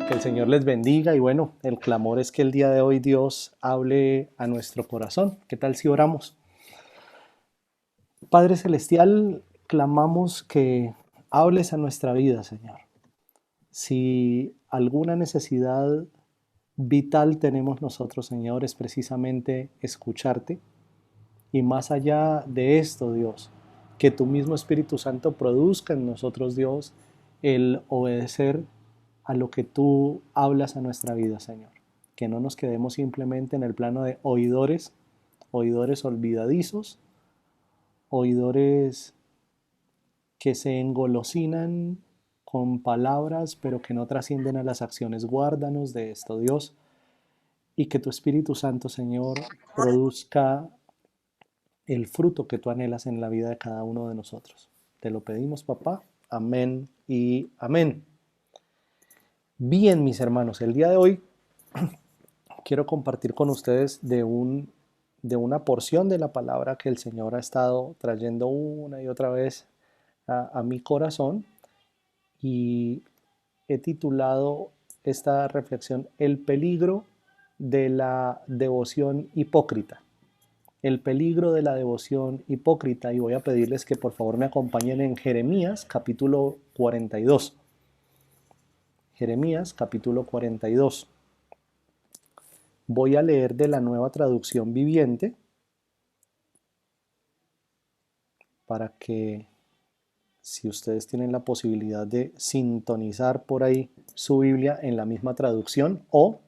Que el Señor les bendiga y bueno, el clamor es que el día de hoy Dios hable a nuestro corazón. ¿Qué tal si oramos? Padre Celestial, clamamos que hables a nuestra vida, Señor. Si alguna necesidad vital tenemos nosotros, Señor, es precisamente escucharte. Y más allá de esto, Dios, que tu mismo Espíritu Santo produzca en nosotros, Dios, el obedecer a lo que tú hablas a nuestra vida, Señor. Que no nos quedemos simplemente en el plano de oidores, oidores olvidadizos, oidores que se engolosinan con palabras, pero que no trascienden a las acciones. Guárdanos de esto, Dios, y que tu Espíritu Santo, Señor, produzca el fruto que tú anhelas en la vida de cada uno de nosotros. Te lo pedimos, papá. Amén y amén. Bien, mis hermanos, el día de hoy quiero compartir con ustedes de una porción de la palabra que el Señor ha estado trayendo una y otra vez a mi corazón, y he titulado esta reflexión El peligro de la devoción hipócrita. El peligro de la devoción hipócrita, y voy a pedirles que por favor me acompañen en Jeremías capítulo 42. Jeremías capítulo 42. Voy a leer de la Nueva Traducción Viviente para que, si ustedes tienen la posibilidad de sintonizar por ahí su Biblia en la misma traducción, o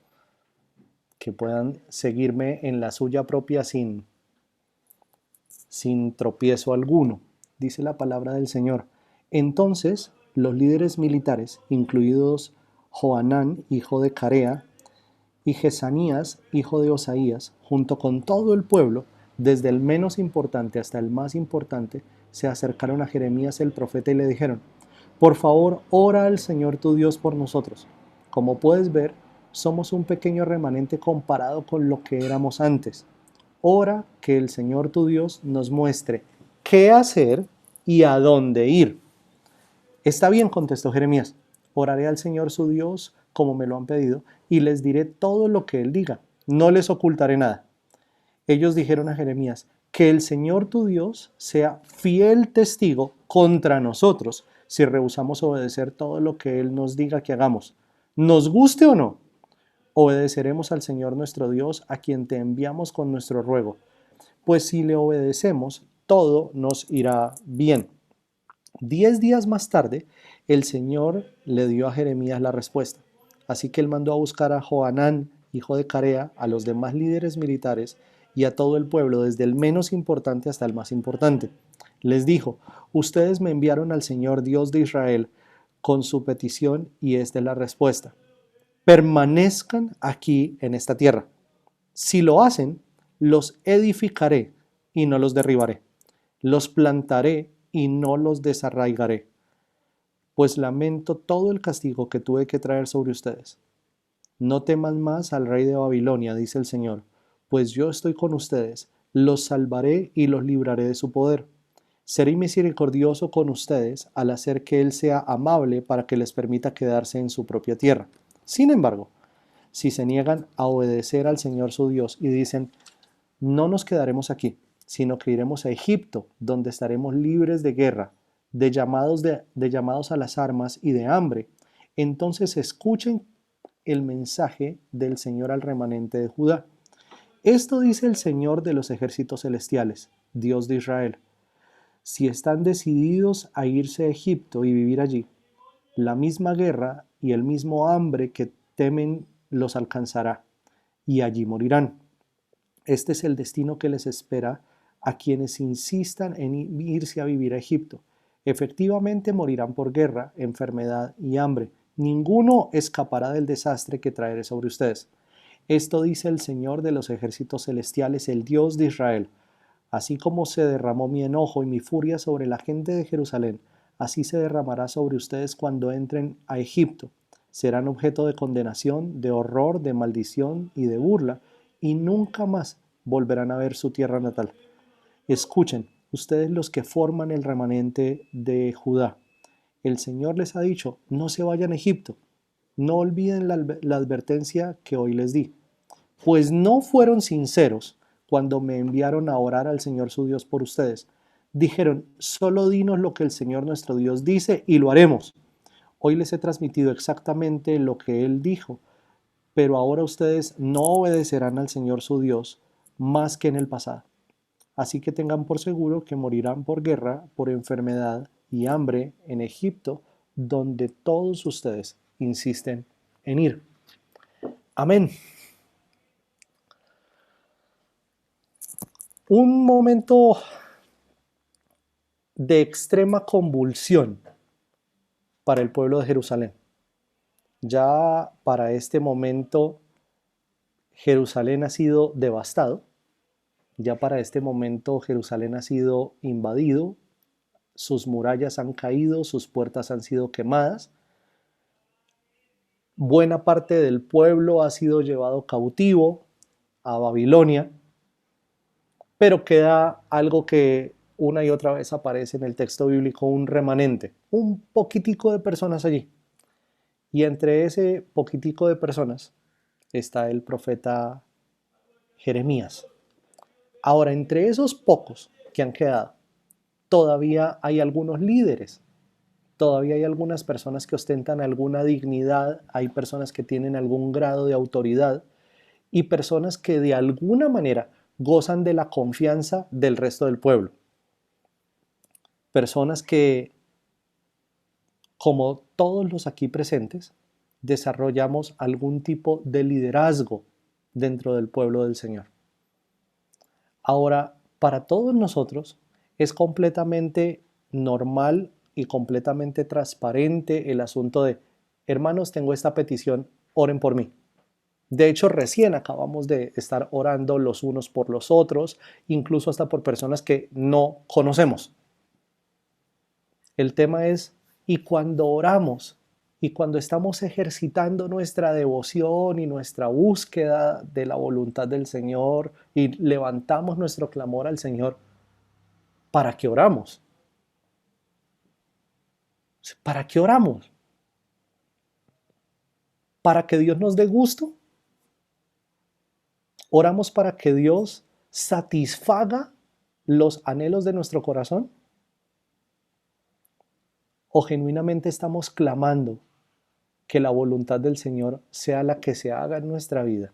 que puedan seguirme en la suya propia sin tropiezo alguno. Dice la palabra del Señor: entonces los líderes militares, incluidos Johanán, hijo de Carea, y Jesanías, hijo de Osaías, junto con todo el pueblo, desde el menos importante hasta el más importante, se acercaron a Jeremías el profeta y le dijeron: por favor, ora al Señor tu Dios por nosotros. Como puedes ver, somos un pequeño remanente comparado con lo que éramos antes. Ora que el Señor tu Dios nos muestre qué hacer y a dónde ir. Está bien, contestó Jeremías. Oraré al Señor su Dios como me lo han pedido, y les diré todo lo que Él diga. No les ocultaré nada. Ellos dijeron a Jeremías: que el Señor tu Dios sea fiel testigo contra nosotros si rehusamos obedecer todo lo que Él nos diga que hagamos. Nos guste o no, obedeceremos al Señor nuestro Dios, a quien te enviamos con nuestro ruego. Pues si le obedecemos, todo nos irá bien. 10 días más tarde, el Señor le dio a Jeremías la respuesta. Así que él mandó a buscar a Johanán, hijo de Carea, a los demás líderes militares y a todo el pueblo, desde el menos importante hasta el más importante. Les dijo: ustedes me enviaron al Señor Dios de Israel con su petición, y esta es la respuesta: permanezcan aquí en esta tierra. Si lo hacen, los edificaré y no los derribaré. Los plantaré y no los desarraigaré, pues lamento todo el castigo que tuve que traer sobre ustedes. No teman más al rey de Babilonia, dice el Señor, pues yo estoy con ustedes, los salvaré y los libraré de su poder. Seré misericordioso con ustedes al hacer que Él sea amable para que les permita quedarse en su propia tierra. Sin embargo, si se niegan a obedecer al Señor su Dios y dicen: no nos quedaremos aquí, sino que iremos a Egipto, donde estaremos libres de guerra, de llamados a las armas y de hambre, entonces escuchen el mensaje del Señor al remanente de Judá. Esto dice el Señor de los ejércitos celestiales, Dios de Israel: si están decididos a irse a Egipto y vivir allí, la misma guerra y el mismo hambre que temen los alcanzará, y allí morirán. Este es el destino que les espera a quienes insistan en irse a vivir a Egipto. Efectivamente morirán por guerra, enfermedad y hambre. Ninguno escapará del desastre que traeré sobre ustedes. Esto dice el Señor de los ejércitos celestiales, el Dios de Israel: así como se derramó mi enojo y mi furia sobre la gente de Jerusalén, así se derramará sobre ustedes cuando entren a Egipto. Serán objeto de condenación, de horror, de maldición y de burla, y nunca más volverán a ver su tierra natal. Escuchen, ustedes los que forman el remanente de Judá. El Señor les ha dicho: no se vayan a Egipto. No olviden la advertencia que hoy les di, pues no fueron sinceros cuando me enviaron a orar al Señor su Dios por ustedes. Dijeron, solo dinos lo que el Señor nuestro Dios dice y lo haremos. Hoy les he transmitido exactamente lo que Él dijo, pero ahora ustedes no obedecerán al Señor su Dios más que en el pasado. Así que tengan por seguro que morirán por guerra, por enfermedad y hambre en Egipto, donde todos ustedes insisten en ir. Amén. Un momento de extrema convulsión para el pueblo de Jerusalén. Ya para este momento Jerusalén ha sido devastado, ya para este momento Jerusalén ha sido invadido, sus murallas han caído, sus puertas han sido quemadas, buena parte del pueblo ha sido llevado cautivo a Babilonia, pero queda algo que una y otra vez aparece en el texto bíblico, un remanente, un poquitico de personas allí. Y entre ese poquitico de personas está el profeta Jeremías. Ahora, entre esos pocos que han quedado, todavía hay algunos líderes, todavía hay algunas personas que ostentan alguna dignidad, hay personas que tienen algún grado de autoridad y personas que de alguna manera gozan de la confianza del resto del pueblo. Personas que, como todos los aquí presentes, desarrollamos algún tipo de liderazgo dentro del pueblo del Señor. Ahora, para todos nosotros es completamente normal y completamente transparente el asunto de, hermanos, tengo esta petición, oren por mí. De hecho, recién acabamos de estar orando los unos por los otros, incluso hasta por personas que no conocemos. El tema es, y cuando oramos y cuando estamos ejercitando nuestra devoción y nuestra búsqueda de la voluntad del Señor y levantamos nuestro clamor al Señor, ¿para qué oramos? ¿Para qué oramos? ¿Para que Dios nos dé gusto? ¿Oramos para que Dios satisfaga los anhelos de nuestro corazón? ¿O genuinamente estamos clamando que la voluntad del Señor sea la que se haga en nuestra vida?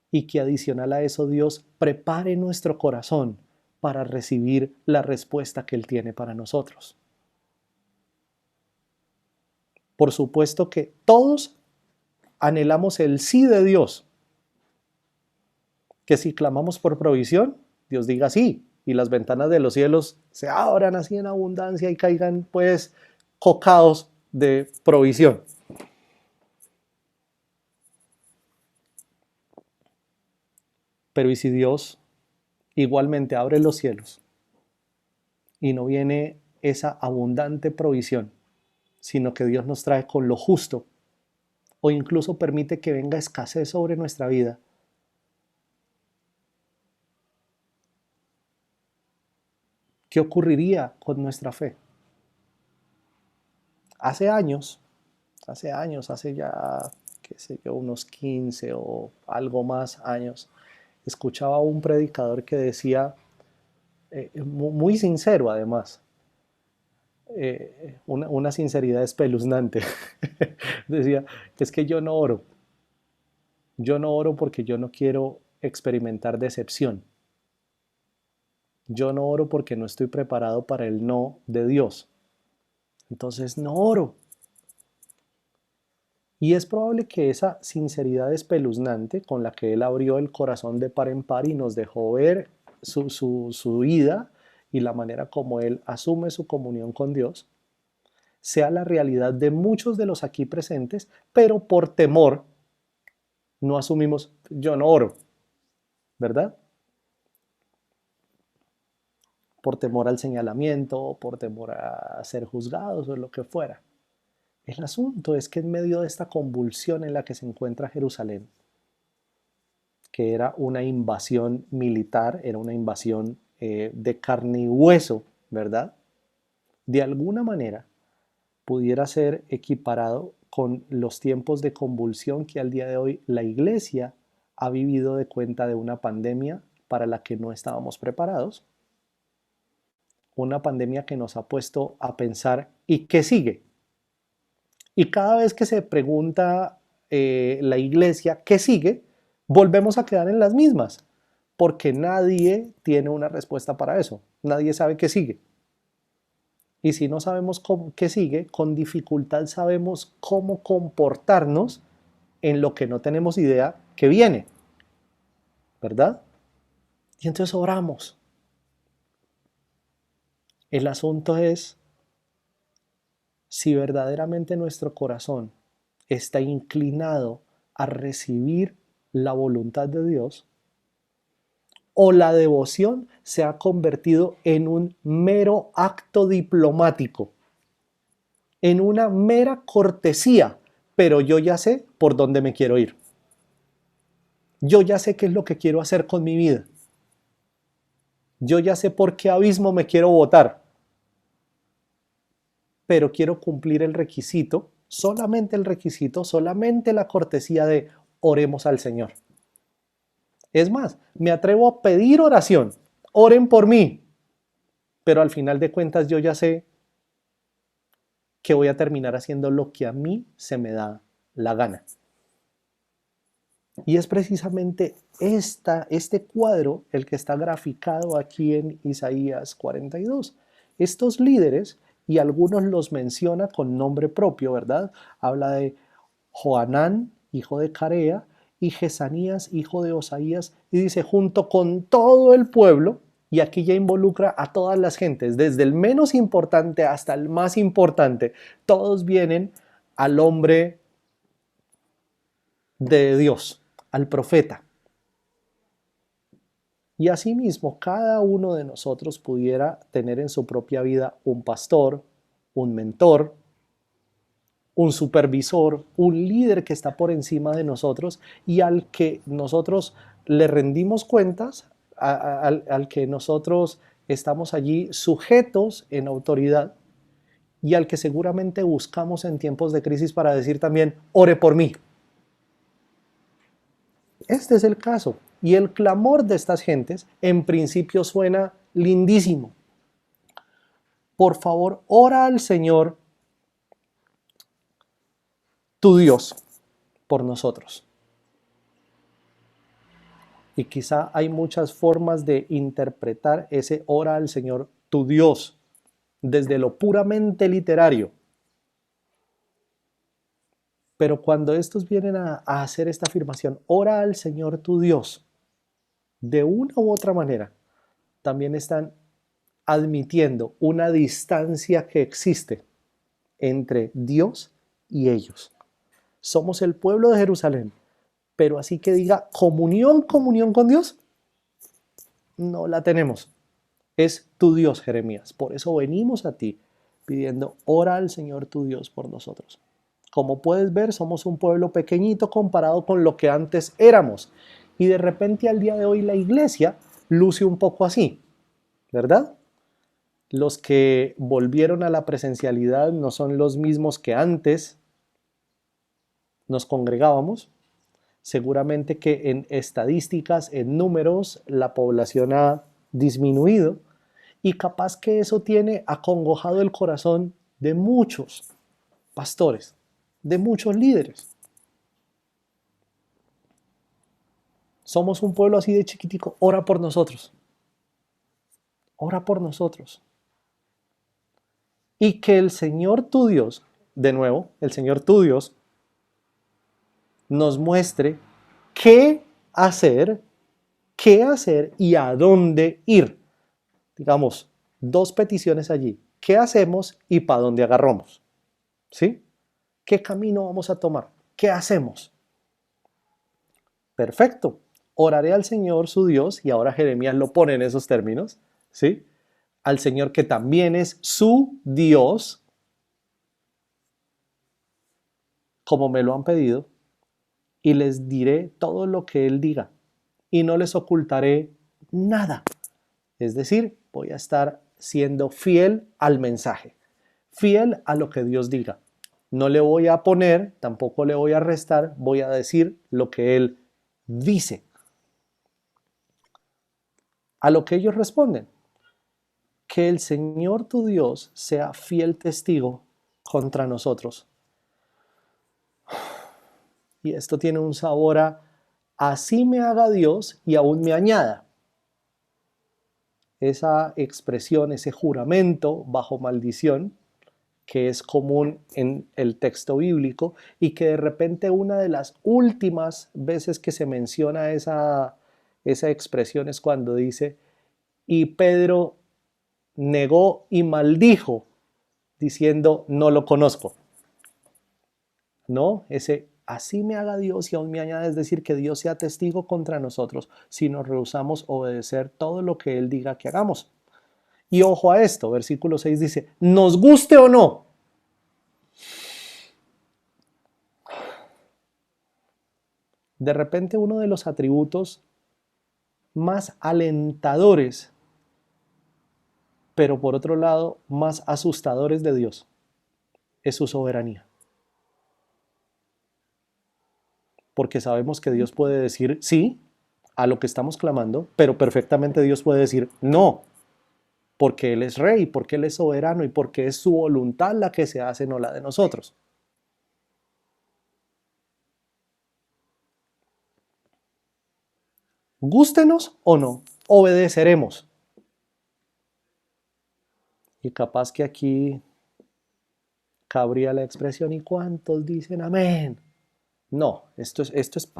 Y que adicional a eso Dios prepare nuestro corazón para recibir la respuesta que Él tiene para nosotros. Por supuesto que todos anhelamos el sí de Dios, que si clamamos por provisión, Dios diga sí, y las ventanas de los cielos se abran así en abundancia y caigan pues cocados de provisión. Pero ¿y si Dios igualmente abre los cielos y no viene esa abundante provisión, sino que Dios nos trae con lo justo o incluso permite que venga escasez sobre nuestra vida? ¿Qué ocurriría con nuestra fe? Hace años, hace ya, qué sé yo, unos 15 o algo más años, escuchaba a un predicador que decía, muy sincero además, una sinceridad espeluznante, decía, es que yo no oro porque yo no quiero experimentar decepción, yo no oro porque no estoy preparado para el no de Dios, entonces no oro. Y es probable que esa sinceridad espeluznante con la que él abrió el corazón de par en par y nos dejó ver su vida y la manera como él asume su comunión con Dios, sea la realidad de muchos de los aquí presentes, pero por temor no asumimos, yo no oro, ¿verdad? Por temor al señalamiento, por temor a ser juzgados o lo que fuera. El asunto es que en medio de esta convulsión en la que se encuentra Jerusalén, que era una invasión militar, era una invasión de carne y hueso, ¿verdad? De alguna manera, pudiera ser equiparado con los tiempos de convulsión que al día de hoy la Iglesia ha vivido de cuenta de una pandemia para la que no estábamos preparados, una pandemia que nos ha puesto a pensar ¿y qué sigue? Y cada vez que se pregunta la Iglesia ¿qué sigue? Volvemos a quedar en las mismas, porque nadie tiene una respuesta para eso, nadie sabe qué sigue. Y si no sabemos qué sigue, con dificultad sabemos cómo comportarnos en lo que no tenemos idea que viene, ¿verdad? Y entonces oramos. El asunto es si verdaderamente nuestro corazón está inclinado a recibir la voluntad de Dios, o la devoción se ha convertido en un mero acto diplomático, en una mera cortesía, pero yo ya sé por dónde me quiero ir. Yo ya sé qué es lo que quiero hacer con mi vida. Yo ya sé por qué abismo me quiero botar, pero quiero cumplir el requisito, solamente la cortesía de oremos al Señor. Es más, me atrevo a pedir oración, oren por mí, pero al final de cuentas yo ya sé que voy a terminar haciendo lo que a mí se me da la gana. Y es precisamente este cuadro el que está graficado aquí en Isaías 42. Estos líderes, y algunos los menciona con nombre propio, ¿verdad? Habla de Johanán, hijo de Carea, y Jesanías, hijo de Osaías, y dice, junto con todo el pueblo, y aquí ya involucra a todas las gentes, desde el menos importante hasta el más importante, todos vienen al hombre de Dios, al profeta. Y asimismo, cada uno de nosotros pudiera tener en su propia vida un pastor, un mentor, un supervisor, un líder que está por encima de nosotros y al que nosotros le rendimos cuentas, al que nosotros estamos allí sujetos en autoridad y al que seguramente buscamos en tiempos de crisis para decir también, ore por mí. Este es el caso. Y el clamor de estas gentes en principio suena lindísimo. Por favor, ora al Señor, tu Dios, por nosotros. Y quizá hay muchas formas de interpretar ese ora al Señor, tu Dios, desde lo puramente literario. Pero cuando estos vienen a hacer esta afirmación, ora al Señor tu Dios, de una u otra manera, también están admitiendo una distancia que existe entre Dios y ellos. Somos el pueblo de Jerusalén, pero así que diga comunión con Dios, no la tenemos. Es tu Dios, Jeremías. Por eso venimos a ti pidiendo, ora al Señor tu Dios por nosotros. Como puedes ver, somos un pueblo pequeñito comparado con lo que antes éramos. Y de repente al día de hoy la iglesia luce un poco así, ¿verdad? Los que volvieron a la presencialidad no son los mismos que antes nos congregábamos. Seguramente que en estadísticas, en números, la población ha disminuido y capaz que eso tiene acongojado el corazón de muchos pastores, de muchos líderes. Somos un pueblo así de chiquitico, ora por nosotros. Ora por nosotros. Y que el Señor tu Dios, de nuevo, el Señor tu Dios, nos muestre qué hacer y a dónde ir. Digamos, dos peticiones allí. ¿Qué hacemos y para dónde agarramos? ¿Sí? ¿Qué camino vamos a tomar? ¿Qué hacemos? Perfecto. Oraré al Señor su Dios, y ahora Jeremías lo pone en esos términos, ¿sí? Al Señor que también es su Dios, como me lo han pedido, y les diré todo lo que Él diga, y no les ocultaré nada. Es decir, voy a estar siendo fiel al mensaje, fiel a lo que Dios diga. No le voy a poner, tampoco le voy a restar, voy a decir lo que Él dice. A lo que ellos responden, que el Señor tu Dios sea fiel testigo contra nosotros. Y esto tiene un sabor a así me haga Dios y aún me añada. Esa expresión, ese juramento bajo maldición, que es común en el texto bíblico y que de repente una de las últimas veces que se menciona esa expresión es cuando dice, y Pedro negó y maldijo, diciendo, no lo conozco. ¿No? Ese así me haga Dios y aún me añade, es decir, que Dios sea testigo contra nosotros si nos rehusamos obedecer todo lo que Él diga que hagamos. Y ojo a esto, versículo 6 dice, nos guste o no. De repente uno de los atributos más alentadores, pero por otro lado más asustadores de Dios, es su soberanía. Porque sabemos que Dios puede decir sí a lo que estamos clamando, pero perfectamente Dios puede decir no, porque Él es rey, porque Él es soberano y porque es su voluntad la que se hace, no la de nosotros. Gústenos o no, obedeceremos. Y capaz que aquí cabría la expresión, ¿y cuántos dicen amén? No, esto es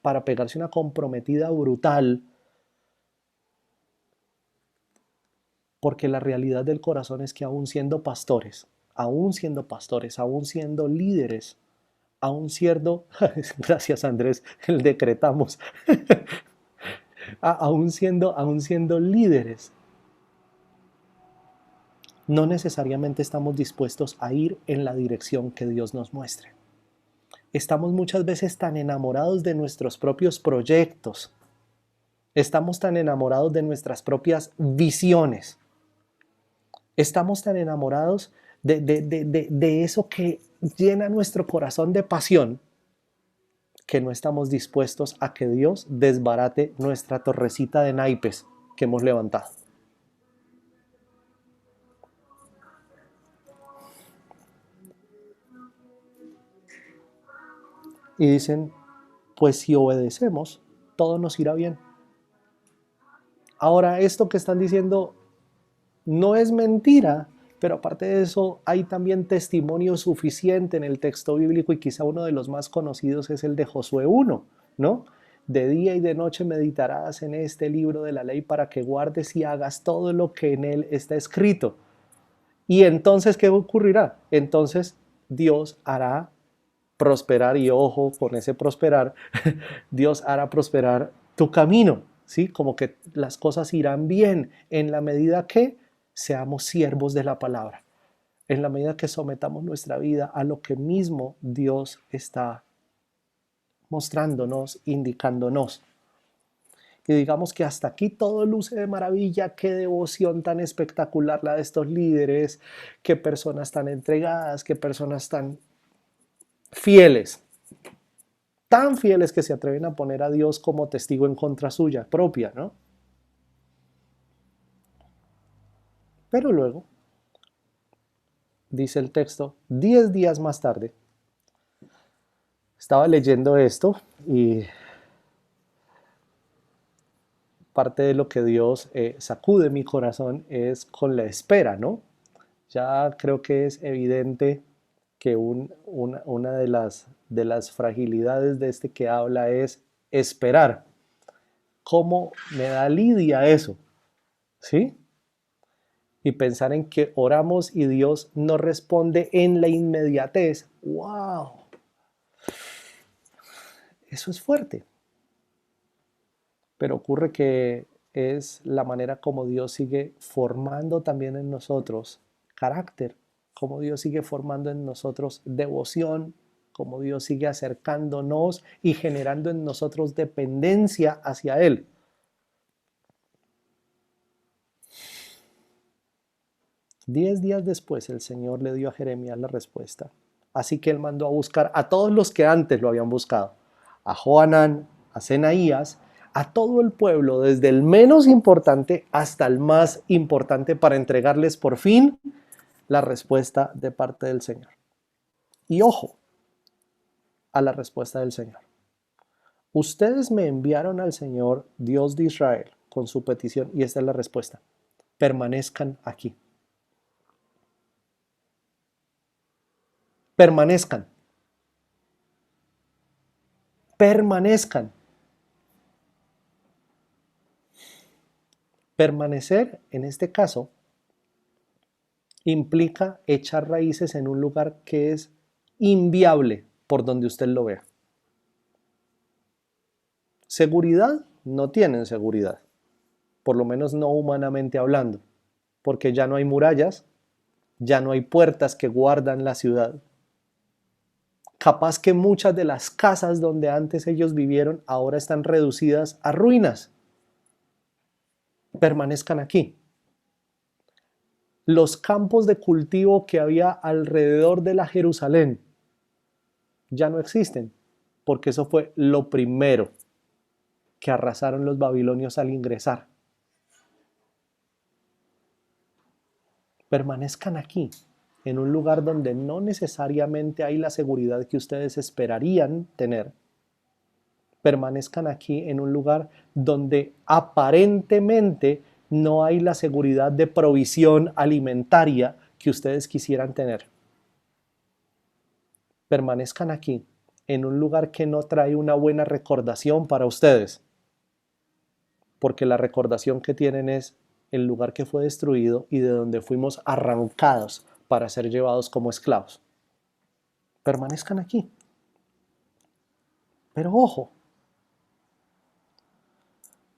para pegarse una comprometida brutal, porque la realidad del corazón es que aún siendo pastores, aún siendo pastores, aún siendo líderes, aún siendo, gracias Andrés, el decretamos, aún siendo líderes, no necesariamente estamos dispuestos a ir en la dirección que Dios nos muestre. Estamos muchas veces tan enamorados de nuestros propios proyectos, estamos tan enamorados de nuestras propias visiones, estamos tan enamorados de eso que llena nuestro corazón de pasión, que no estamos dispuestos a que Dios desbarate nuestra torrecita de naipes que hemos levantado. Y dicen, pues si obedecemos, todo nos irá bien. Ahora, esto que están diciendo no es mentira, pero aparte de eso hay también testimonio suficiente en el texto bíblico y quizá uno de los más conocidos es el de Josué 1, ¿no? De día y de noche meditarás en este libro de la ley para que guardes y hagas todo lo que en él está escrito. Y entonces, ¿qué ocurrirá? Entonces Dios hará prosperar, y ojo con ese prosperar, Dios hará prosperar tu camino, ¿sí? Como que las cosas irán bien en la medida que seamos siervos de la palabra, en la medida que sometamos nuestra vida a lo que mismo Dios está mostrándonos, indicándonos. Y digamos que hasta aquí todo luce de maravilla, qué devoción tan espectacular la de estos líderes, qué personas tan entregadas, qué personas fieles, tan fieles que se atreven a poner a Dios como testigo en contra suya propia, ¿no? Pero luego, dice el texto, 10 días más tarde, estaba leyendo esto y parte de lo que Dios sacude mi corazón es con la espera, ¿no? Ya creo que es evidente que una de las fragilidades de este que habla es esperar. ¿Cómo me da lidia eso? ¿Sí? Y pensar en que oramos y Dios no responde en la inmediatez. ¡Wow! Eso es fuerte. Pero ocurre que es la manera como Dios sigue formando también en nosotros carácter, como Dios sigue formando en nosotros devoción, como Dios sigue acercándonos y generando en nosotros dependencia hacia Él. 10 días después el Señor le dio a Jeremías la respuesta. Así que él mandó a buscar a todos los que antes lo habían buscado, a Johanán, a Senaías, a todo el pueblo, desde el menos importante hasta el más importante, para entregarles por fin la respuesta de parte del Señor. Y ojo a la respuesta del Señor. Ustedes me enviaron al Señor, Dios de Israel, con su petición, y esta es la respuesta: permanezcan aquí. Permanezcan. Permanezcan. Permanecer, en este caso, implica echar raíces en un lugar que es inviable por donde usted lo vea. Seguridad, no tienen seguridad, por lo menos no humanamente hablando, porque ya no hay murallas, ya no hay puertas que guardan la ciudad. Capaz que muchas de las casas donde antes ellos vivieron ahora están reducidas a ruinas. Permanezcan aquí. Los campos de cultivo que había alrededor de la Jerusalén ya no existen, porque eso fue lo primero que arrasaron los babilonios al ingresar. Permanezcan aquí, en un lugar donde no necesariamente hay la seguridad que ustedes esperarían tener. Permanezcan aquí en un lugar donde aparentemente no hay la seguridad de provisión alimentaria que ustedes quisieran tener. Permanezcan aquí en un lugar que no trae una buena recordación para ustedes, porque la recordación que tienen es el lugar que fue destruido y de donde fuimos arrancados para ser llevados como esclavos. Permanezcan aquí. Pero ojo,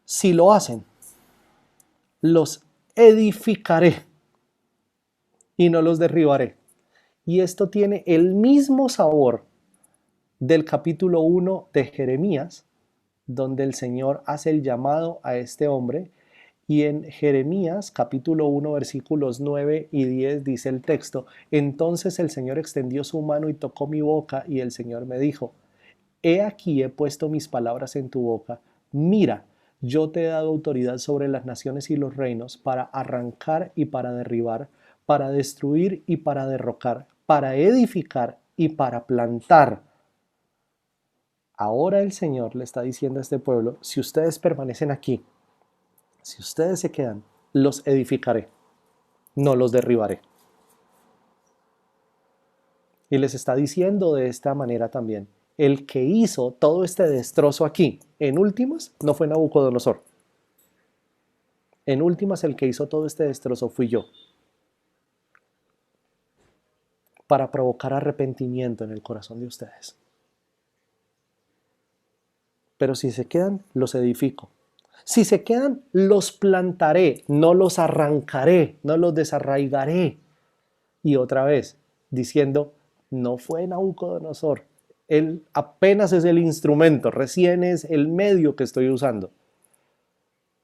si lo hacen, los edificaré y no los derribaré. Y esto tiene el mismo sabor del capítulo 1 de Jeremías, donde el Señor hace el llamado a este hombre. Y en Jeremías capítulo 1 versículos 9 y 10 dice el texto: entonces el Señor extendió su mano y tocó mi boca, y el Señor me dijo: he aquí he puesto mis palabras en tu boca. Mira, yo te he dado autoridad sobre las naciones y los reinos, para arrancar y para derribar, para destruir y para derrocar, para edificar y para plantar. Ahora el Señor le está diciendo a este pueblo: si ustedes permanecen aquí, si ustedes se quedan, los edificaré, no los derribaré. Y les está diciendo de esta manera también: el que hizo todo este destrozo aquí, en últimas, no fue Nabucodonosor. En últimas, el que hizo todo este destrozo fui yo, para provocar arrepentimiento en el corazón de ustedes. Pero si se quedan, los edifico. Si se quedan, los plantaré, no los arrancaré, no los desarraigaré. Y otra vez, diciendo: no fue Nabucodonosor, él apenas es el instrumento, recién es el medio que estoy usando.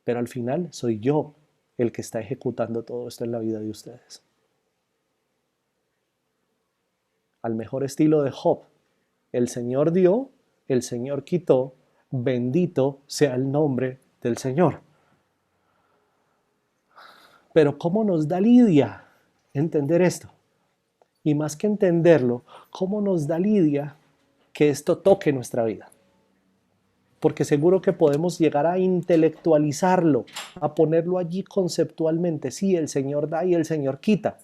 Pero al final soy yo el que está ejecutando todo esto en la vida de ustedes. Al mejor estilo de Job: el Señor dio, el Señor quitó, bendito sea el nombre del Señor. Pero ¿cómo nos da lidia entender esto? Y más que entenderlo, ¿cómo nos da lidia que esto toque nuestra vida? Porque seguro que podemos llegar a intelectualizarlo, a ponerlo allí conceptualmente. Sí, el Señor da y el Señor quita.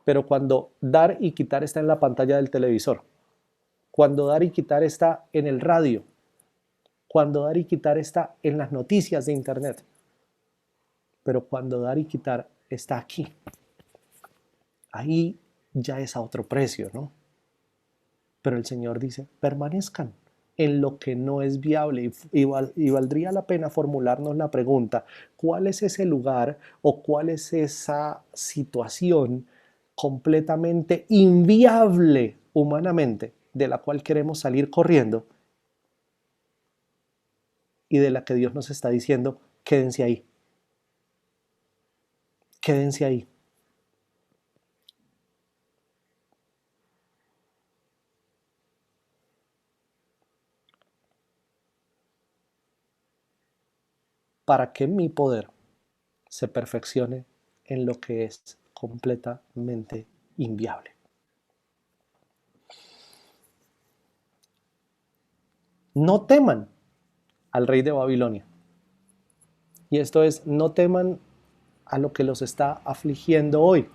Pero cuando dar y quitar está en la pantalla del televisor, cuando dar y quitar está en el radio, cuando dar y quitar está en las noticias de internet, pero cuando dar y quitar está aquí, ahí ya es a otro precio, ¿no? Pero el Señor dice: permanezcan en lo que no es viable. Y valdría la pena formularnos la pregunta: ¿cuál es ese lugar o cuál es esa situación completamente inviable humanamente, de la cual queremos salir corriendo y de la que Dios nos está diciendo: quédense ahí? Quédense ahí. Para que mi poder se perfeccione en lo que es completamente inviable. No teman al rey de Babilonia. Y esto es, no teman a lo que los está afligiendo hoy.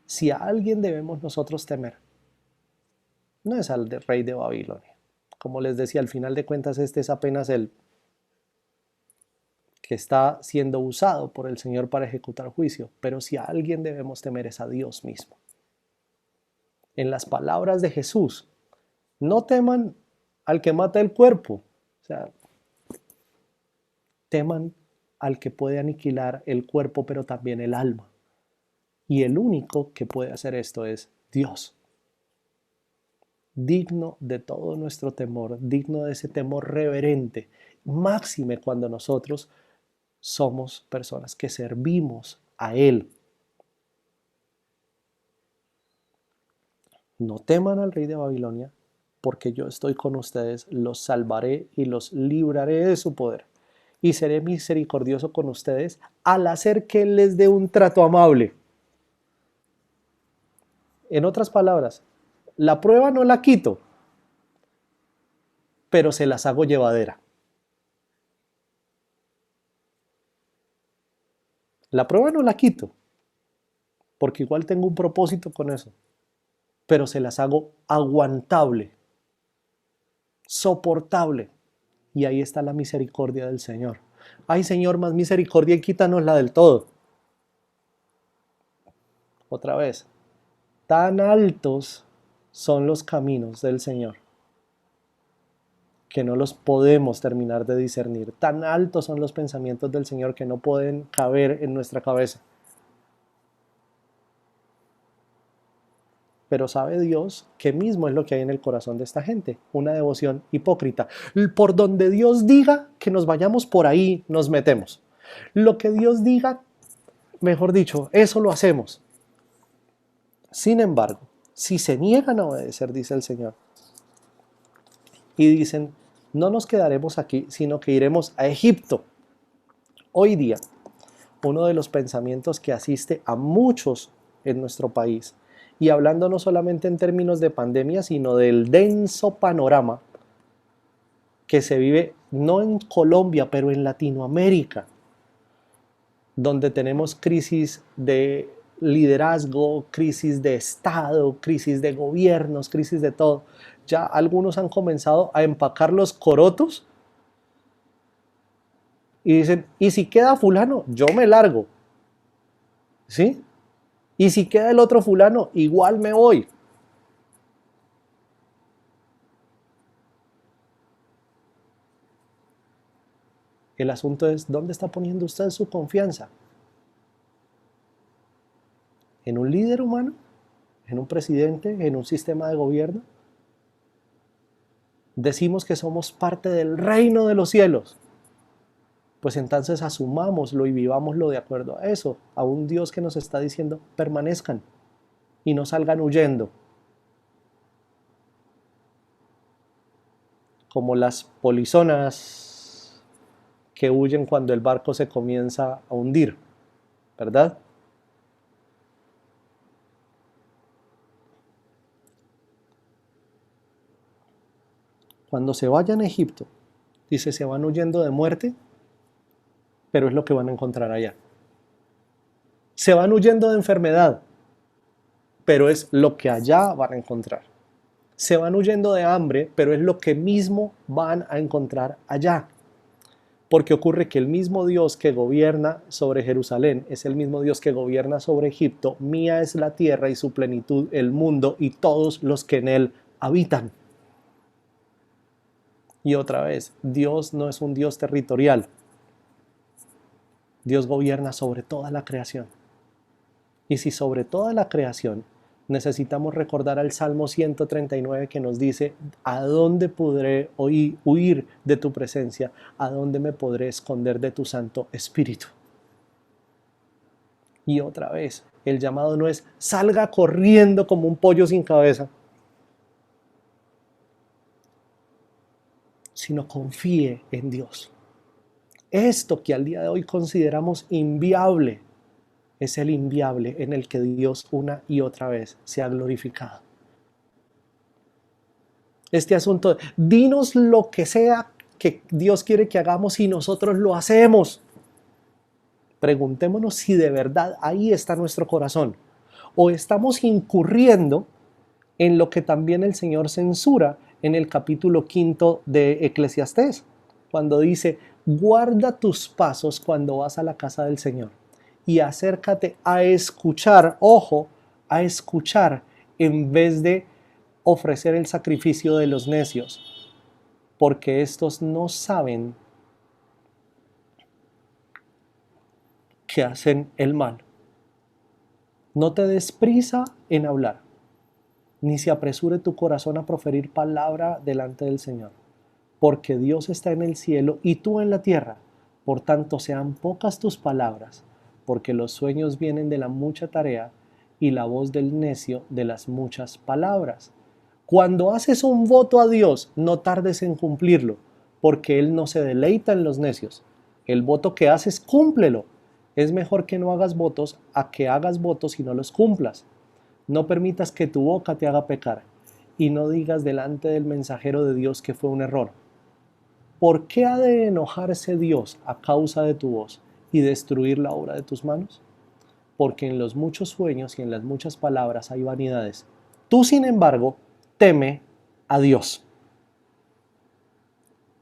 Si a alguien debemos nosotros temer, no es al rey de Babilonia. Como les decía, al final de cuentas este es apenas el que está siendo usado por el Señor para ejecutar juicio. Pero si a alguien debemos temer es a Dios mismo. En las palabras de Jesús, no teman al que mata el cuerpo. O sea, teman al que puede aniquilar el cuerpo, pero también el alma. Y el único que puede hacer esto es Dios. Digno de todo nuestro temor, digno de ese temor reverente, máxime cuando nosotros somos personas que servimos a Él. No teman al rey de Babilonia, porque yo estoy con ustedes, los salvaré y los libraré de su poder. Y seré misericordioso con ustedes al hacer que Él les dé un trato amable. En otras palabras, la prueba no la quito, pero se las hago llevadera. La prueba no la quito, porque igual tengo un propósito con eso, pero se las hago aguantable, soportable. Y ahí está la misericordia del Señor. Ay, Señor, más misericordia y quítanosla del todo. Otra vez, tan altos son los caminos del Señor que no los podemos terminar de discernir. Tan altos son los pensamientos del Señor que no pueden caber en nuestra cabeza. Pero sabe Dios que mismo es lo que hay en el corazón de esta gente, una devoción hipócrita. Por donde Dios diga que nos vayamos, por ahí nos metemos. Lo que Dios diga, mejor dicho, eso lo hacemos. Sin embargo, si se niegan a obedecer, dice el Señor, y dicen, no nos quedaremos aquí, sino que iremos a Egipto. Hoy día, uno de los pensamientos que asiste a muchos en nuestro país, y hablando no solamente en términos de pandemia, sino del denso panorama que se vive no en Colombia, pero en Latinoamérica, donde tenemos crisis de liderazgo, crisis de Estado, crisis de gobiernos, crisis de todo. Ya algunos han comenzado a empacar los corotos y dicen, ¿y si queda fulano? Yo me largo. ¿Sí? Y si queda el otro fulano, igual me voy. El asunto es, ¿dónde está poniendo usted su confianza? ¿En un líder humano? ¿En un presidente? ¿En un sistema de gobierno? Decimos que somos parte del reino de los cielos. Pues entonces asumámoslo y vivámoslo de acuerdo a eso, a un Dios que nos está diciendo, permanezcan y no salgan huyendo. Como las polizonas que huyen cuando el barco se comienza a hundir, ¿verdad? Cuando se vayan a Egipto, dice, se van huyendo de muerte, pero es lo que van a encontrar allá. Se van huyendo de enfermedad, pero es lo que allá van a encontrar. Se van huyendo de hambre, pero es lo que mismo van a encontrar allá. Porque ocurre que el mismo Dios que gobierna sobre Jerusalén es el mismo Dios que gobierna sobre Egipto. Mía es la tierra y su plenitud, el mundo y todos los que en él habitan. Y otra vez, Dios no es un Dios territorial. Dios gobierna sobre toda la creación. Y si sobre toda la creación necesitamos recordar al Salmo 139 que nos dice, ¿a dónde podré huir de tu presencia? ¿A dónde me podré esconder de tu Santo Espíritu? y otra vez. El llamado no es salga corriendo como un pollo sin cabeza, sino confíe en Dios. Esto que al día de hoy consideramos inviable es el inviable en el que Dios una y otra vez se ha glorificado. Este asunto de dinos lo que sea que Dios quiere que hagamos y nosotros lo hacemos. Preguntémonos si de verdad ahí está nuestro corazón o estamos incurriendo en lo que también el Señor censura en el capítulo 5 de Eclesiastés, cuando dice, guarda tus pasos cuando vas a la casa del Señor y acércate a escuchar, ojo, a escuchar en vez de ofrecer el sacrificio de los necios, porque estos no saben que hacen el mal. No te des prisa en hablar, ni se apresure tu corazón a proferir palabra delante del Señor, porque Dios está en el cielo y tú en la tierra. Por tanto, sean pocas tus palabras, porque los sueños vienen de la mucha tarea y la voz del necio de las muchas palabras. Cuando haces un voto a Dios, no tardes en cumplirlo, porque Él no se deleita en los necios. El voto que haces, cúmplelo. Es mejor que no hagas votos a que hagas votos y no los cumplas. No permitas que tu boca te haga pecar, y no digas delante del mensajero de Dios que fue un error. ¿Por qué ha de enojarse Dios a causa de tu voz y destruir la obra de tus manos? Porque en los muchos sueños y en las muchas palabras hay vanidades. Tú, sin embargo, teme a Dios.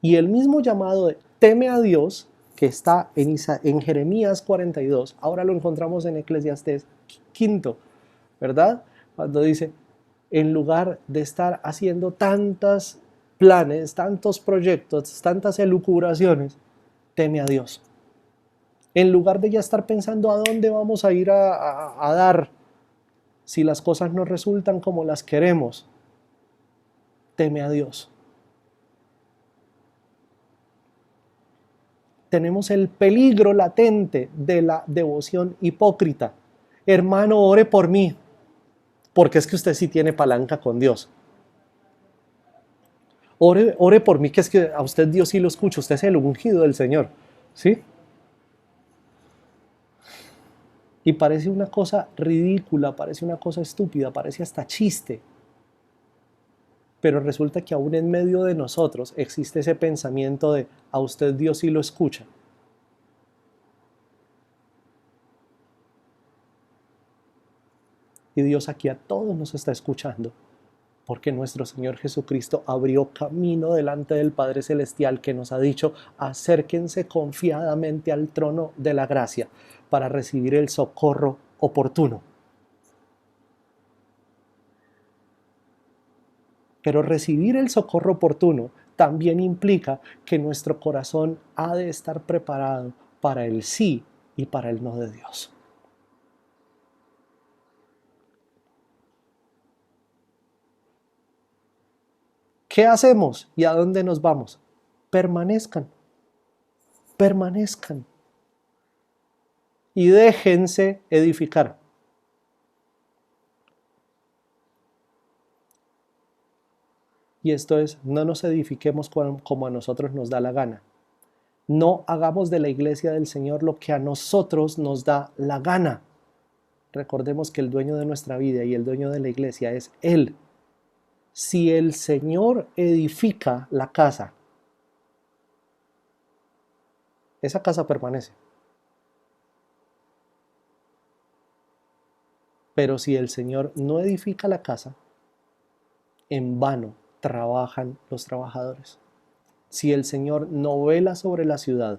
Y el mismo llamado de teme a Dios, que está en Jeremías 42, ahora lo encontramos en Eclesiastés 5, ¿verdad? Cuando dice, en lugar de estar haciendo tantos planes, tantos proyectos, tantas elucubraciones, teme a Dios. En lugar de ya estar pensando a dónde vamos a ir a dar si las cosas no resultan como las queremos, teme a Dios. Tenemos el peligro latente de la devoción hipócrita. Hermano, ore por mí, porque es que usted sí tiene palanca con Dios. Ore por mí, que es que a usted Dios sí lo escucha, usted es el ungido del Señor, ¿sí? Y parece una cosa ridícula, parece una cosa estúpida, parece hasta chiste. Pero resulta que aún en medio de nosotros existe ese pensamiento de a usted Dios sí lo escucha. Y Dios aquí a todos nos está escuchando, porque nuestro Señor Jesucristo abrió camino delante del Padre Celestial que nos ha dicho, acérquense confiadamente al trono de la gracia para recibir el socorro oportuno. Pero recibir el socorro oportuno también implica que nuestro corazón ha de estar preparado para el sí y para el no de Dios. ¿Qué hacemos y a dónde nos vamos? Permanezcan, permanezcan y déjense edificar. Y esto es, no nos edifiquemos como a nosotros nos da la gana. No hagamos de la iglesia del Señor lo que a nosotros nos da la gana. Recordemos que el dueño de nuestra vida y el dueño de la iglesia es Él. Si el Señor edifica la casa, esa casa permanece. Pero si el Señor no edifica la casa, en vano trabajan los trabajadores. Si el Señor no vela sobre la ciudad,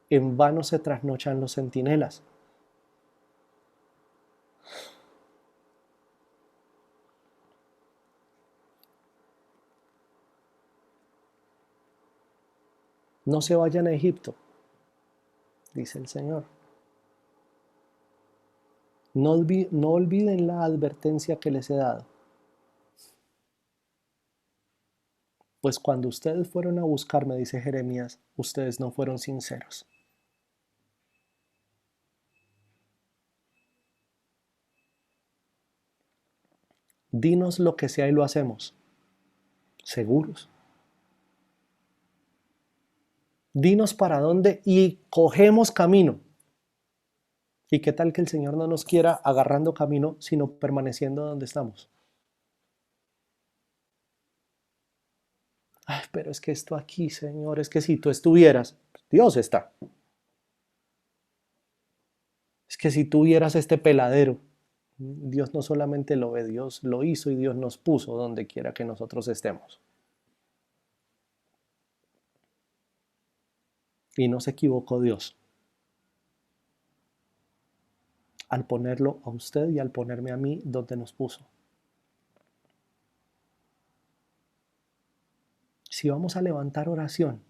en vano se trasnochan los centinelas. No se vayan a Egipto, dice el Señor. No olviden la advertencia que les he dado. Pues cuando ustedes fueron a buscarme, dice Jeremías, ustedes no fueron sinceros. Dinos lo que sea y lo hacemos. ¿Seguros? Dinos para dónde y cogemos camino. ¿Y qué tal que el Señor no nos quiera agarrando camino, sino permaneciendo donde estamos? Ay, pero es que esto aquí, Señor, es que si tú estuvieras, Dios está. Es que si tuvieras este peladero, Dios no solamente lo ve, Dios lo hizo y Dios nos puso donde quiera que nosotros estemos. Y no se equivocó Dios al ponerlo a usted y al ponerme a mí donde nos puso. Si vamos a levantar oración,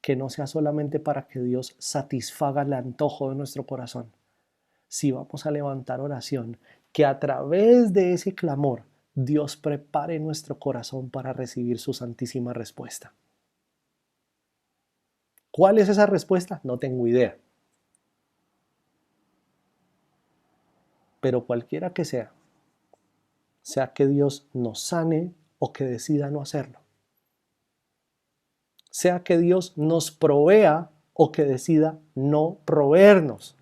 que no sea solamente para que Dios satisfaga el antojo de nuestro corazón. Si vamos a levantar oración, que a través de ese clamor Dios prepare nuestro corazón para recibir su santísima respuesta. ¿Cuál es esa respuesta? No tengo idea. Pero cualquiera que sea que Dios nos sane o que decida no hacerlo, sea que Dios nos provea o que decida no proveernos,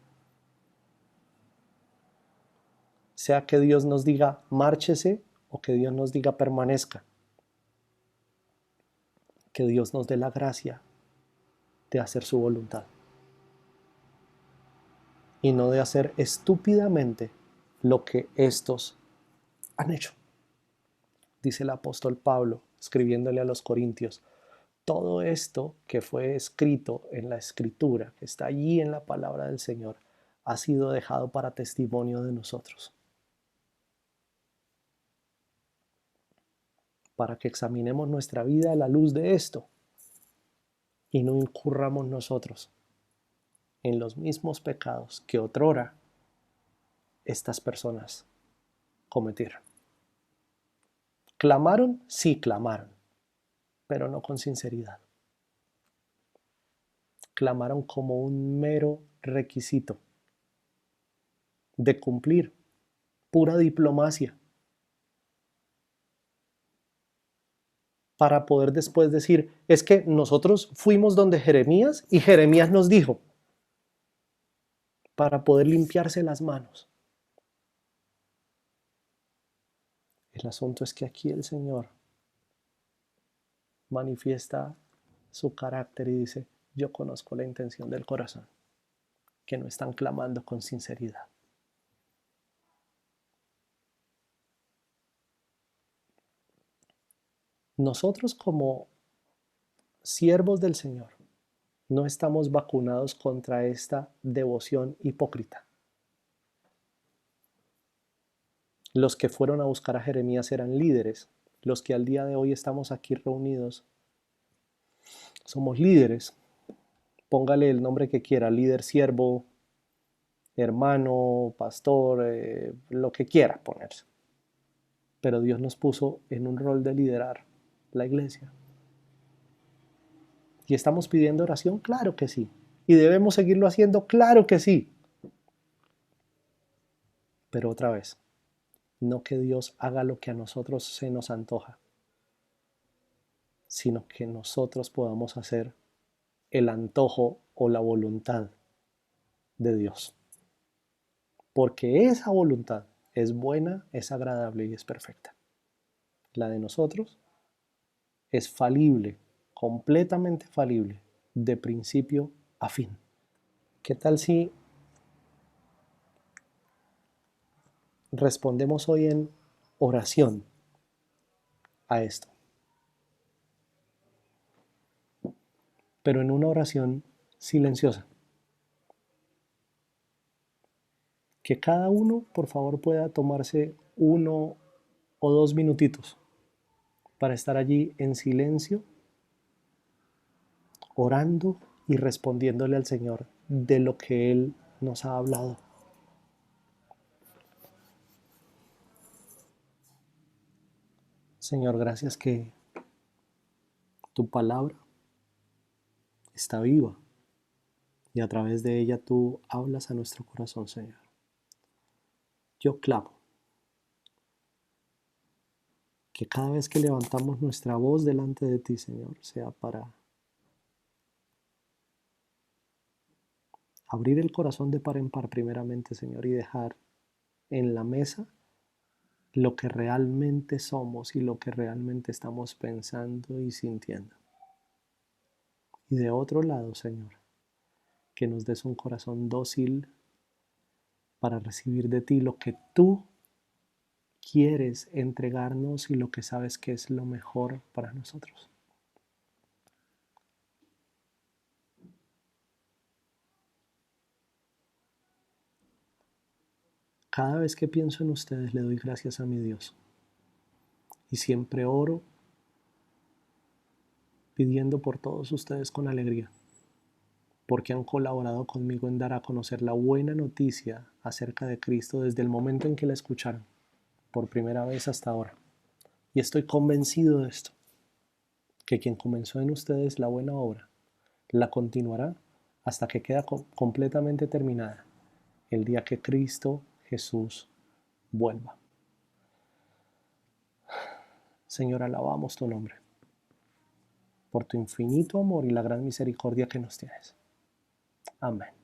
sea que Dios nos diga márchese o que Dios nos diga permanezca, que Dios nos dé la gracia de hacer su voluntad y no de hacer estúpidamente lo que estos han hecho. Dice el apóstol Pablo, escribiéndole a los Corintios, todo esto que fue escrito en la escritura, que está allí en la palabra del Señor, ha sido dejado para testimonio de nosotros, para que examinemos nuestra vida a la luz de esto y no incurramos nosotros en los mismos pecados que otrora estas personas cometieron. ¿Clamaron? Sí, clamaron, pero no con sinceridad. Clamaron como un mero requisito de cumplir, pura diplomacia, para poder después decir, es que nosotros fuimos donde Jeremías y Jeremías nos dijo, para poder limpiarse las manos. El asunto es que aquí el Señor manifiesta su carácter y dice, yo conozco la intención del corazón, que no están clamando con sinceridad. Nosotros como siervos del Señor no estamos vacunados contra esta devoción hipócrita. Los que fueron a buscar a Jeremías eran líderes. Los que al día de hoy estamos aquí reunidos somos líderes. Póngale el nombre que quiera, líder, siervo, hermano, pastor, lo que quiera ponerse. Pero Dios nos puso en un rol de liderar la iglesia. ¿Y estamos pidiendo oración? Claro que sí. ¿Y debemos seguirlo haciendo? Claro que sí. Pero otra vez, no que Dios haga lo que a nosotros se nos antoja, sino que nosotros podamos hacer el antojo o la voluntad de Dios. Porque esa voluntad es buena, es agradable y es perfecta. La de nosotros es falible, completamente falible, de principio a fin. ¿Qué tal si respondemos hoy en oración a esto? Pero en una oración silenciosa. Que cada uno, por favor, pueda tomarse 1 o 2 minutitos para estar allí en silencio, orando y respondiéndole al Señor de lo que Él nos ha hablado. Señor, gracias que tu palabra está viva y a través de ella tú hablas a nuestro corazón, Señor. Yo clamo Que cada vez que levantamos nuestra voz delante de ti, Señor, sea para abrir el corazón de par en par primeramente, Señor, y dejar en la mesa lo que realmente somos y lo que realmente estamos pensando y sintiendo. Y de otro lado, Señor, que nos des un corazón dócil para recibir de ti lo que tú quieres entregarnos y lo que sabes que es lo mejor para nosotros. Cada vez que pienso en ustedes le doy gracias a mi Dios y siempre oro pidiendo por todos ustedes con alegría, porque han colaborado conmigo en dar a conocer la buena noticia acerca de Cristo desde el momento en que la escucharon, por primera vez hasta ahora. Y estoy convencido de esto, que quien comenzó en ustedes la buena obra, la continuará hasta que queda completamente terminada, el día que Cristo Jesús vuelva. Señor, alabamos tu nombre, por tu infinito amor y la gran misericordia que nos tienes. Amén.